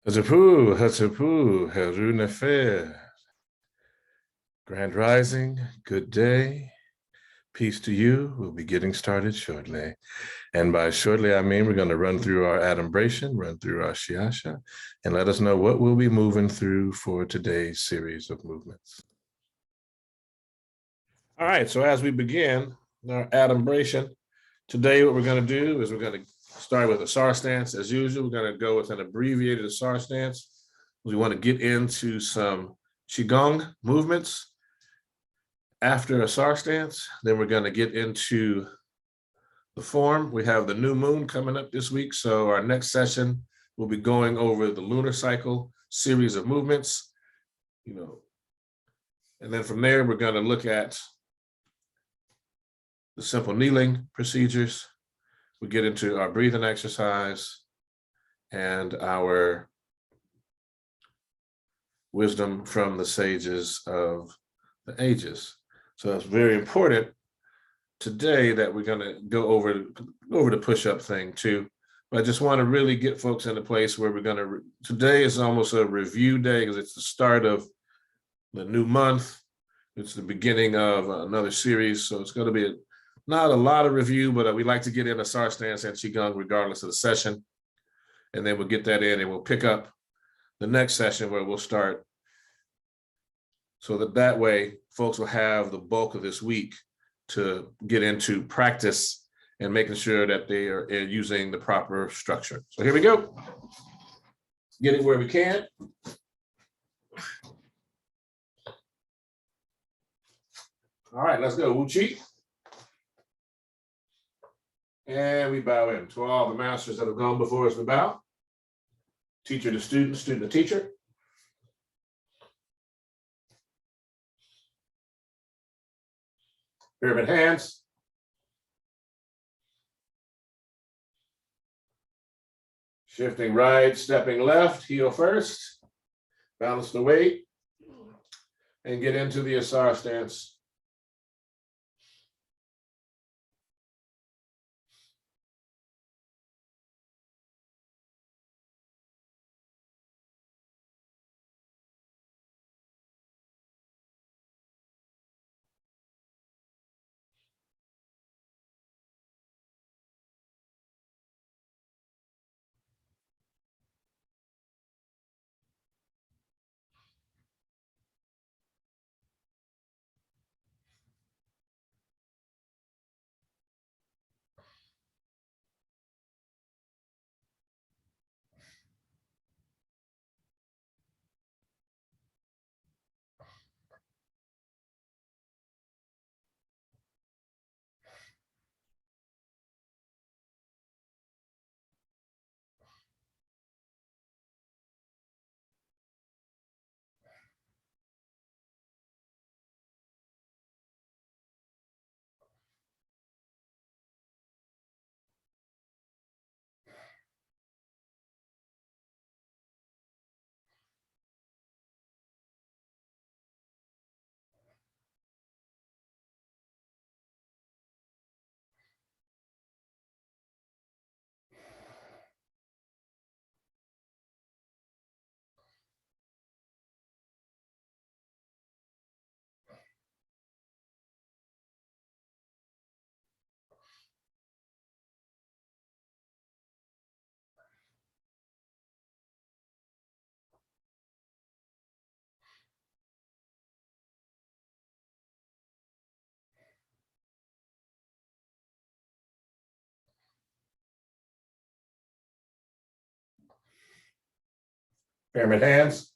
Hatsupu, Heru Nefer. Grand Rising, good day. Peace to you. We'll be getting started shortly. And by shortly, I mean we're going to run through our Adumbration, run through our Shiasha, and let us know what we'll be moving through for today's series of movements. All right, so as we begin our Adumbration, today what we're going to do is we're going to start with a Sar Stance. As usual, we're going to go with an abbreviated Sar Stance. We want to get into some Qigong movements. After a Sar Stance, then we're going to get into the form. We have the new moon coming up this week, so our next session will be going over the lunar cycle series of movements, and then from there we're going to look at the simple kneeling procedures. We get into our breathing exercise and our wisdom from the sages of the ages. So that's very important today that we're going to go over the push-up thing too. But I just want to really get folks in a place where we're going to, today is almost a review day because it's the start of the new month. It's the beginning of another series. So it's going to be not a lot of review, but we like to get in a Sar Stance and Qigong regardless of the session. And then we'll get that in and we'll pick up the next session where we'll start, so that way folks will have the bulk of this week to get into practice and making sure that they are using the proper structure. So here we go. Get it where we can. All right, let's go. Uatchit. And we bow in. To all the masters that have gone before us, we bow. Teacher to student, student to teacher. Pyramid hands. Shifting right, stepping left, heel first. Balance the weight. And get into the Asar Stance. Pyramid hands.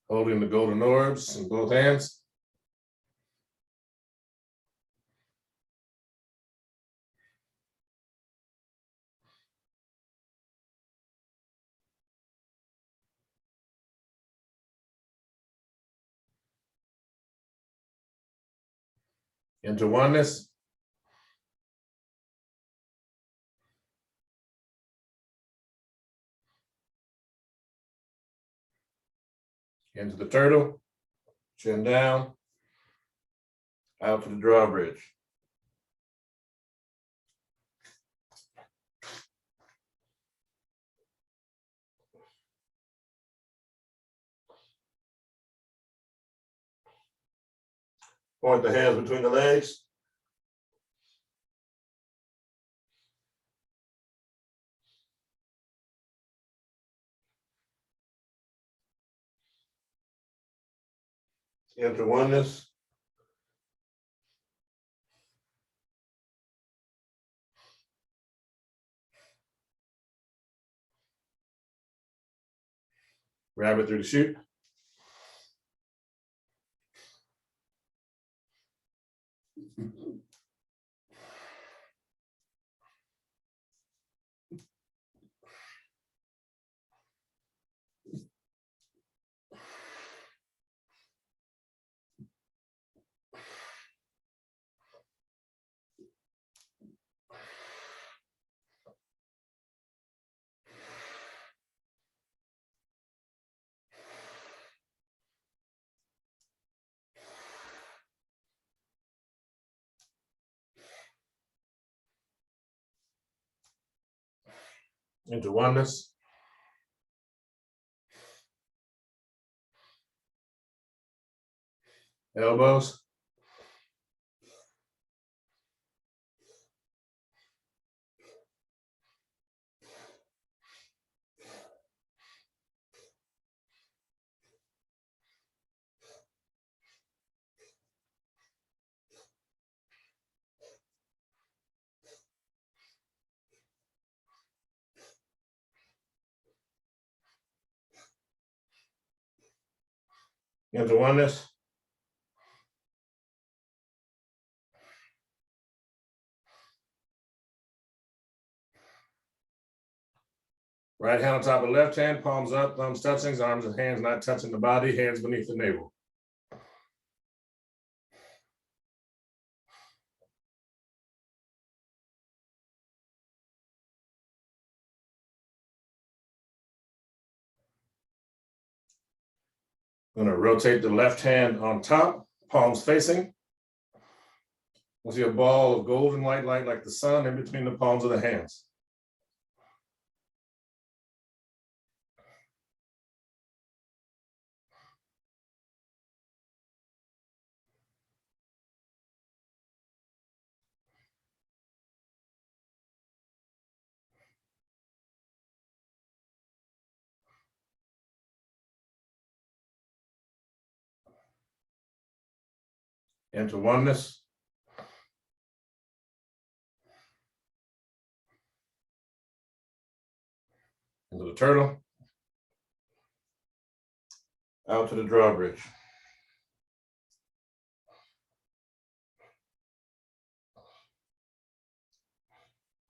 Holding the golden orbs in both hands. Into oneness. Into the turtle, chin down, out to the drawbridge. Point the hands between the legs. Enter oneness. Rabbit through the chute. Into oneness. Elbows. Into oneness. Right hand on top of left hand, palms up, thumbs touching, arms and hands not touching the body, hands beneath the navel. I'm going to rotate the left hand on top, palms facing. We'll see a ball of golden white light like the sun in between the palms of the hands. Into oneness. Into the turtle. Out to the drawbridge.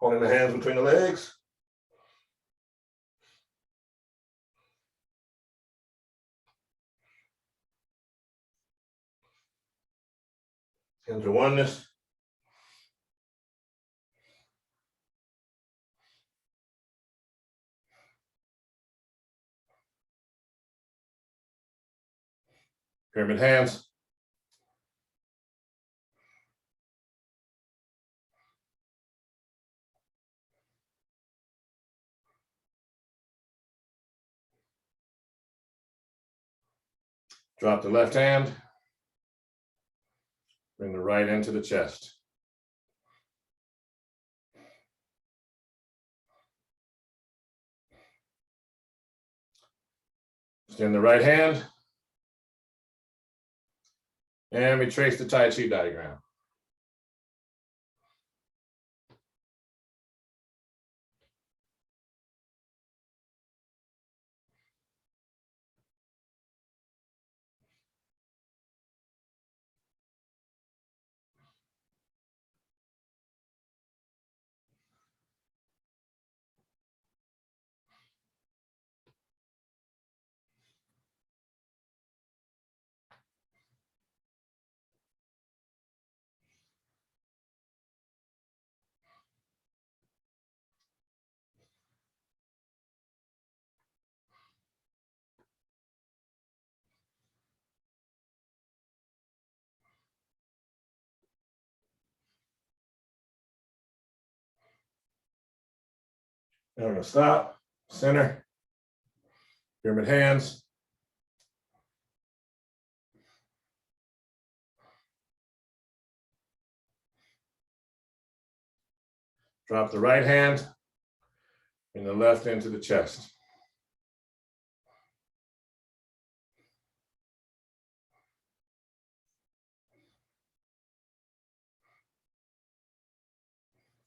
Holding the hands between the legs. Into oneness. Pyramid hands. Drop the left hand. Bring the right into the chest. Extend the right hand. And we trace the Tai Chi diagram. And we're going to stop, center, pyramid hands. Drop the right hand and the left into the chest.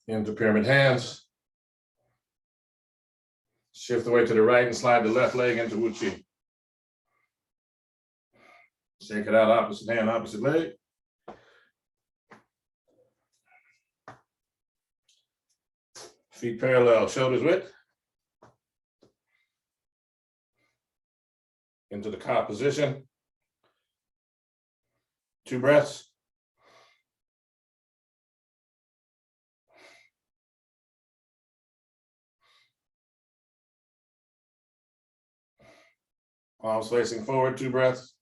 Into pyramid hands. Shift the weight to the right and slide the left leg into Uatchit. Shake it out, opposite hand, opposite leg. Feet parallel, shoulders width. Into the KhASA position. 2 breaths. Palms facing forward, 2 breaths.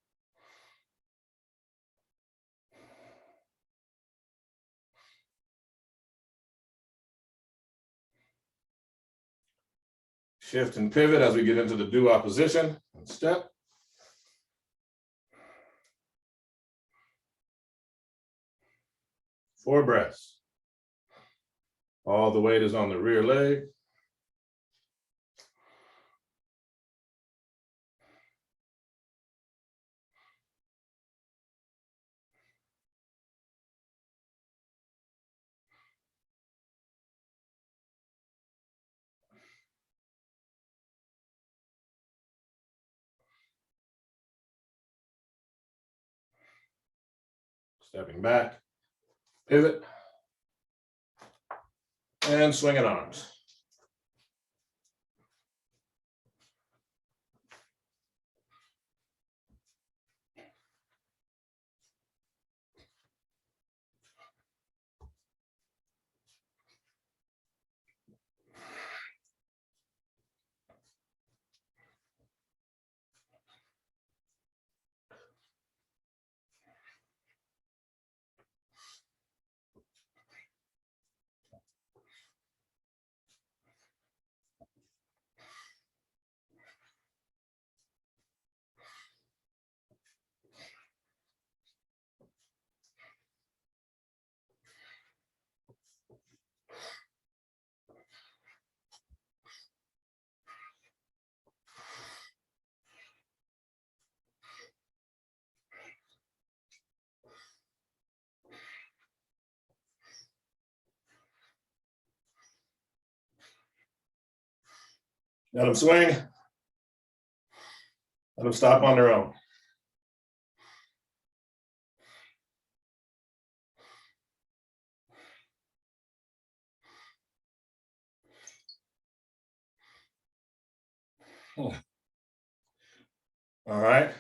Shift and pivot as we get into the dua position and step. Four breaths. All the weight is on the rear leg. Stepping back, pivot, and swinging arms. Let them swing. Let them stop on their own. All right.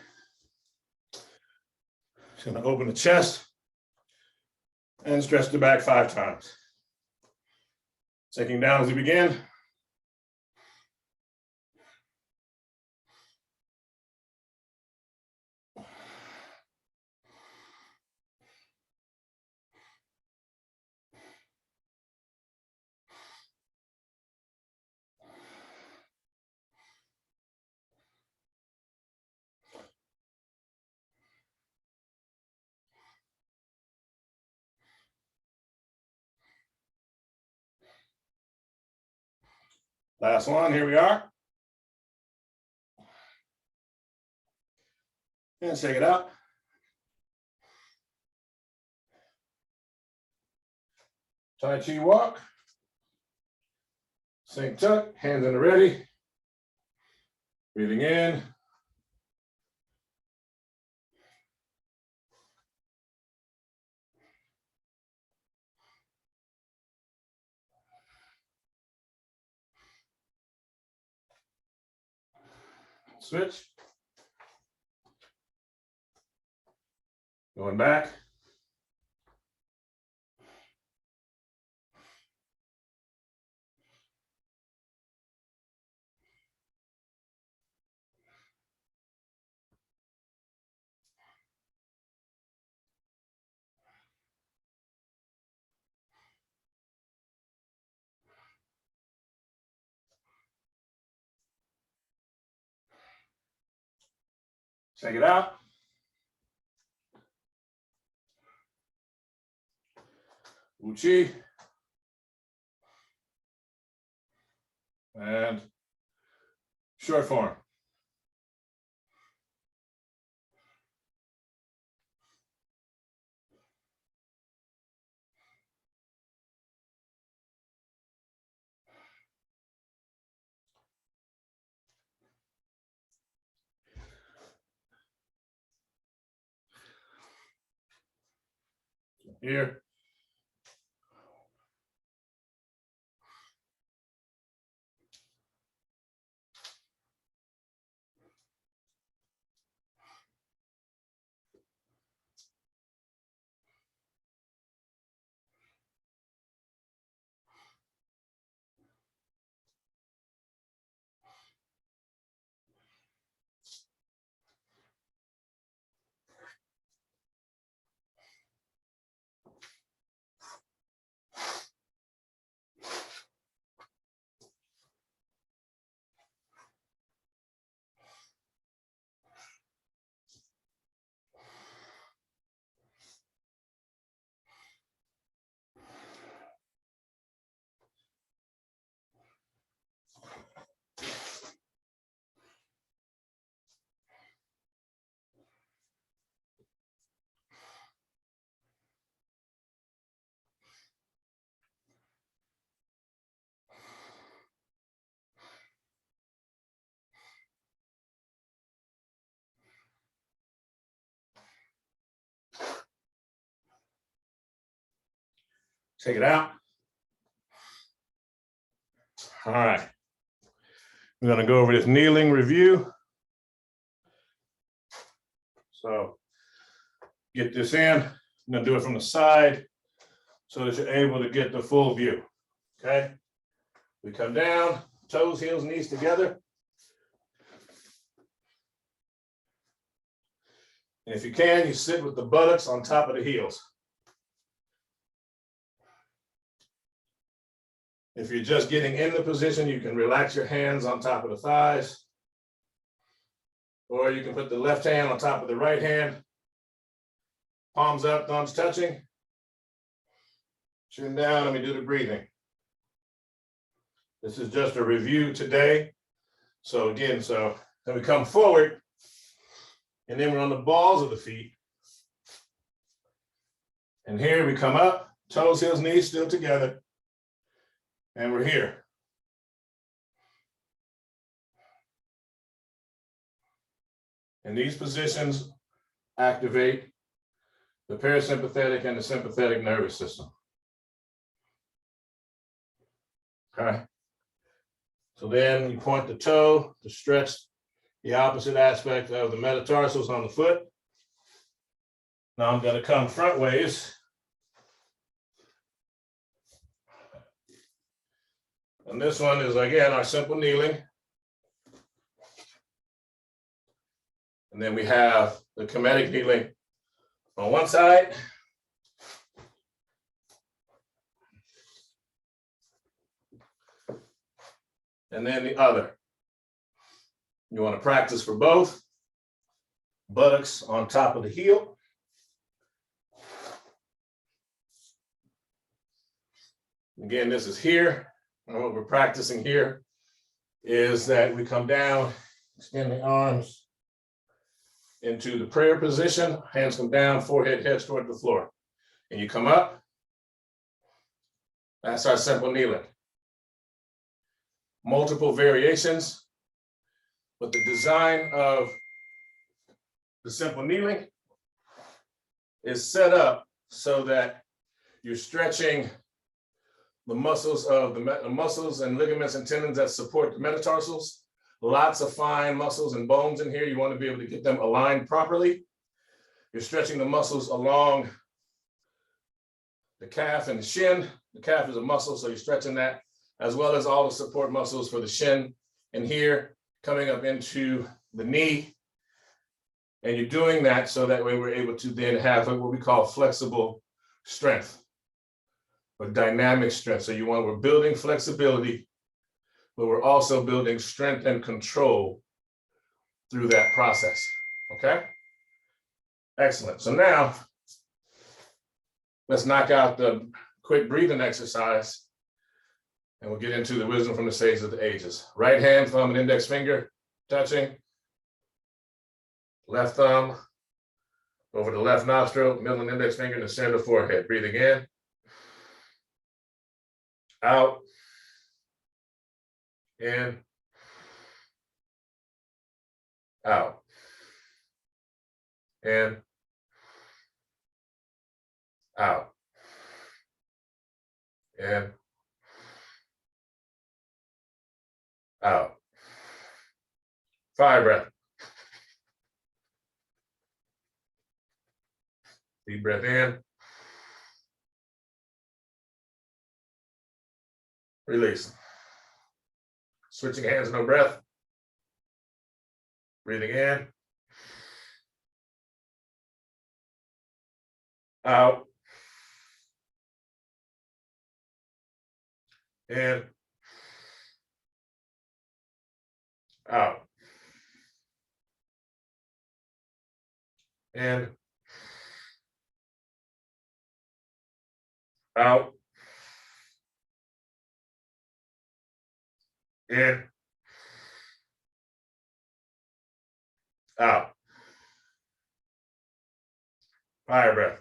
Just going to open the chest and stretch the back 5 times. Sinking down as we begin. Last one, here we are. And shake it out. Tai Chi walk. Sink tuck, hands in the ready. Breathing in. Switch. Going back. Check it out. Uchi. Short form. Here. Take it out. All right. We're going to go over this kneeling review. So get this in. I'm going to do it from the side so that you're able to get the full view. Okay. We come down, toes, heels, knees together. And if you can, you sit with the buttocks on top of the heels. If you're just getting in the position, you can relax your hands on top of the thighs. Or you can put the left hand on top of the right hand. Palms up, thumbs touching. Chin down, let me do the breathing. This is just a review today. So again, then we come forward, and then we're on the balls of the feet. And here we come up, toes, heels, knees still together. And we're here. And these positions activate the parasympathetic and the sympathetic nervous system. Okay. So then you point the toe to stretch the opposite aspect of the metatarsals on the foot. Now I'm going to come front ways. And this one is, again, our simple kneeling. And then we have the kinetic kneeling on one side. And then the other. You want to practice for both. Buttocks on top of the heel. Again, this is here. And what we're practicing here is that we come down, extend the arms into the prayer position, hands come down, forehead heads toward the floor. And you come up. That's our simple kneeling. Multiple variations, but the design of the simple kneeling is set up so that you're stretching the muscles of the muscles and ligaments and tendons that support the metatarsals. Lots of fine muscles and bones in here. You want to be able to get them aligned properly. You're stretching the muscles along the calf and the shin. The calf is a muscle, so you're stretching that, as well as all the support muscles for the shin and here coming up into the knee. And you're doing that so that way we're able to then have what we call flexible strength or dynamic strength. So we're building flexibility, but we're also building strength and control through that process, okay? Excellent. So now let's knock out the quick breathing exercise and we'll get into the wisdom from the sages of the ages. Right hand, thumb, and index finger touching. Left thumb over the left nostril, middle and index finger in the center of the forehead. Breathing in, out, in, out, in, out, in, out. Fire breath. Deep breath in. Release. Switching hands, no breath. Breathing in. Out. In. Out. In. Out. In. Out. Fire breath.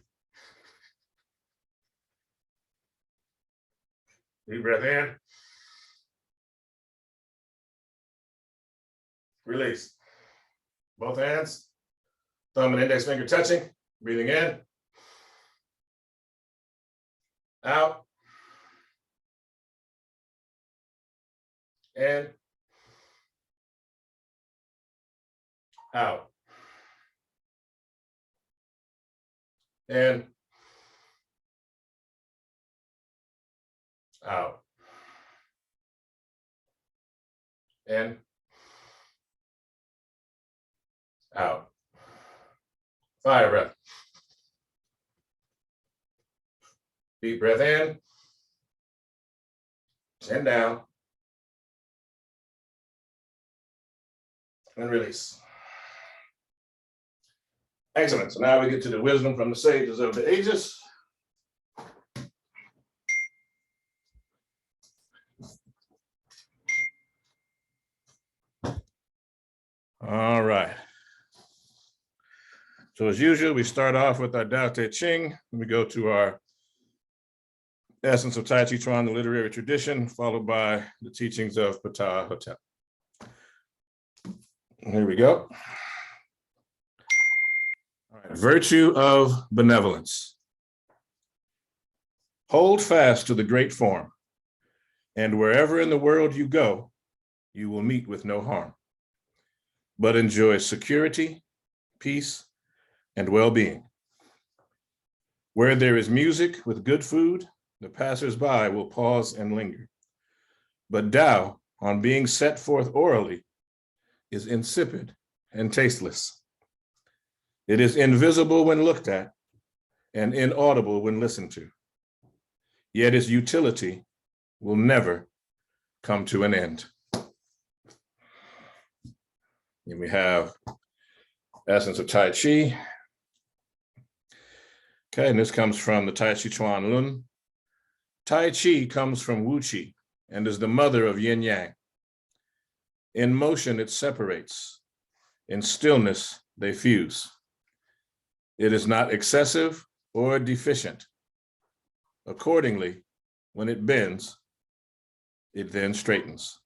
Deep breath in. Release. Both hands. Thumb and index finger touching. Breathing in. Out. In. Out. In. Out. In. Out. Fire breath. Deep breath in. Chin down. And release. Excellent. So now we get to the wisdom from the sages of the ages. All right. So as usual, we start off with our Tao Te Ching. We go to our essence of Tai Chi Chuan, the literary tradition, followed by the teachings of Ptah-Hotep. Here we go. All right. Virtue of benevolence. Hold fast to the great form, and wherever in the world you go, you will meet with no harm, but enjoy security, peace, and well-being. Where there is music with good food, the passers-by will pause and linger. But Tao, on being set forth orally, is insipid and tasteless. It is invisible when looked at and inaudible when listened to. Yet its utility will never come to an end. And we have essence of Tai Chi. Okay, and this comes from the Tai Chi Chuan Lun. Tai Chi comes from Wu Chi and is the mother of yin yang. In motion, it separates. In stillness, they fuse. It is not excessive or deficient. Accordingly, when it bends, it then straightens.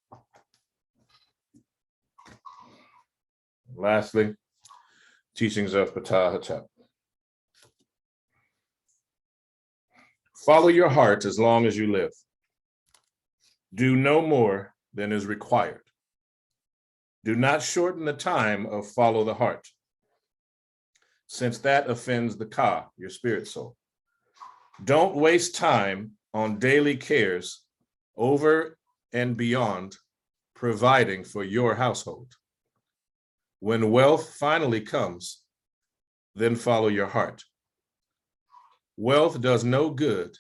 Lastly, teachings of Ptah-Hotep. Follow your heart as long as you live. Do no more than is required. Do not shorten the time of follow the heart, since that offends the Ka, your spirit soul. Don't waste time on daily cares over and beyond providing for your household. When wealth finally comes, then follow your heart. Wealth does no good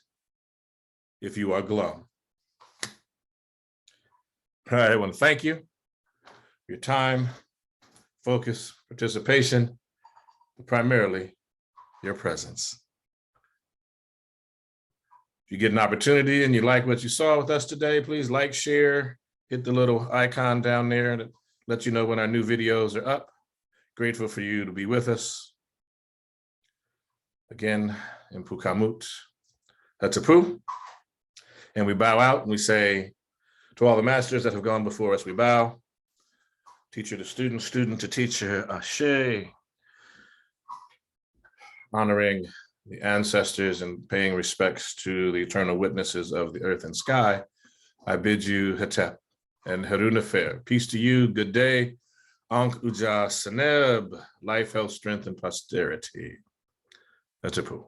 if you are glum. All right, I want to thank you for your time, focus, participation, and primarily your presence. If you get an opportunity and you like what you saw with us today, please like, share, hit the little icon down there that let you know when our new videos are up. Grateful for you to be with us. Again, in Pukamut, Hatapu. And we bow out and we say, to all the masters that have gone before us, we bow. Teacher to student, student to teacher, Ashe. Honoring the ancestors and paying respects to the eternal witnesses of the earth and sky, I bid you Hetep and Harunefer. Peace to you, good day. Ankh Uja Seneb, life, health, strength, and posterity. Hatapu.